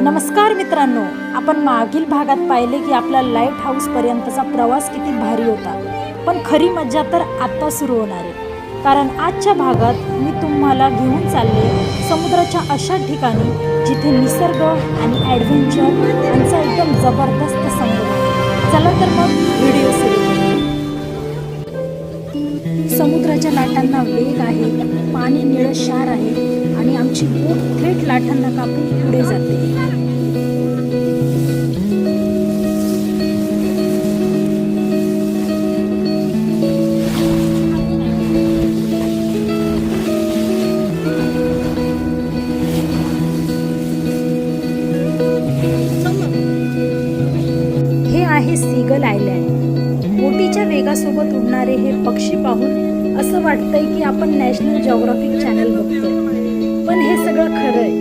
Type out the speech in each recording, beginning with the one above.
नमस्कार मित्रांनो, आपण मागील भागात पाहिले की आपला लाईट हाऊस पर्यंतचा प्रवास किती भारी होता. पण खरी मजा तर आता सुरू होणार आहे. कारण आजच्या भागात मी तुम्हाला घेऊन चालले समुद्राच्या अशा ठिकाणी जिथे निसर्ग आणि ॲडव्हेंचर यांचा एकदम जबरदस्त संगम आहे. चला तर मग व्हिडिओ सुरू करू. समुद्राच्या लाटांना वेग आहे, पाणी निळशार आहे आणि आमची बोट थेट लाटांना कापून पुढे जाते. हे आहे सीगल आयलँड. बोटीच्या वेगासोबत उडणारे हे पक्षी पाहून असं वाटतंय की आपण नॅशनल जिओग्राफिक चॅनल बघतोय. पण हे सगळं खरं आहे.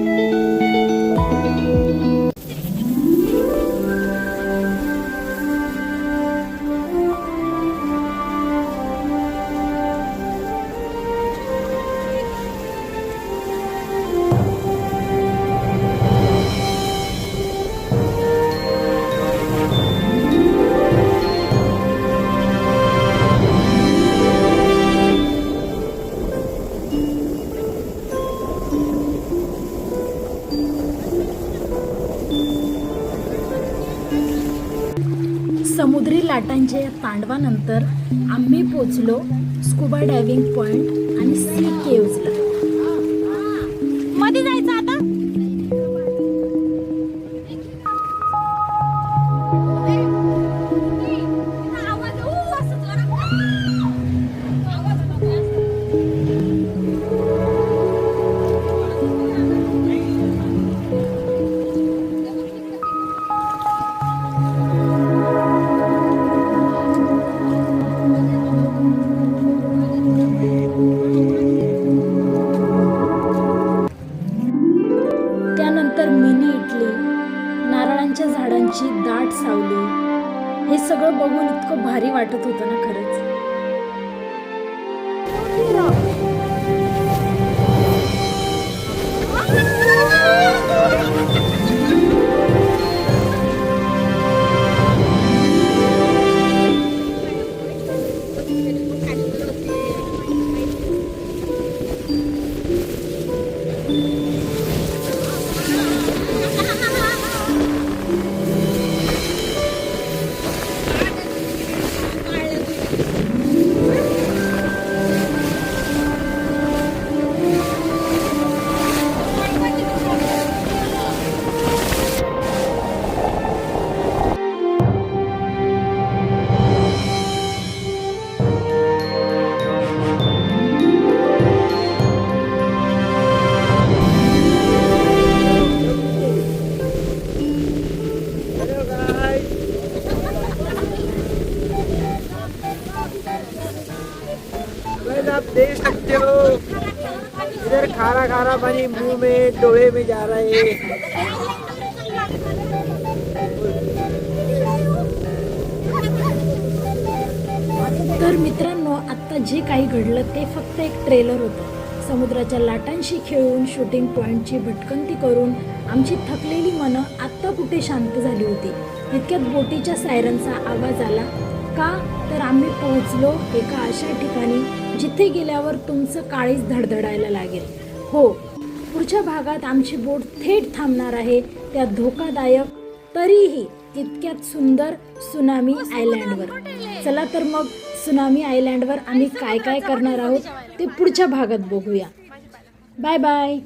समुद्री लाटांच्या या तांडवानंतर आम्ही पोचलो स्कुबा डायव्हिंग पॉइंट आणि सी केव्हजला. मध्ये जायचं आता. त्यानंतर मिनी इटली, नारळांच्या झाडांची दाट सावली, हे सगळं बघून इतकं भारी वाटत होतं ना खरंच. आप देख सकते हो इधर खारा खारा पानी मुंह में डोले में जा रहा है. तर मित्रांनो, आता जे काही घडलं ते फक्त एक ट्रेलर होतं. समुद्राच्या लाटांशी खेळून शूटिंग पॉइंटची भटकंती करून आमची थकलेली मनं आत्ता कुठे शांत झाली होती. इतक्यात बोटीच्या सायरनचा आवाज आला. का तर आम्ही पोहोचलो एका अशा ठिकाणी जिथे गेल्यावर तुमचं काळीज धडधडायला लागेल. हो, पुढच्या भागात आमची बोट थेट थांबणार आहे त्या धोकादायक तरीही तितक्यात सुंदर सुनामी आयलँडवर. चला तर मग सुनामी आयलँडवर आम्ही काय काय करणार आहोत ते पुढच्या भागात बघूया. Bye bye.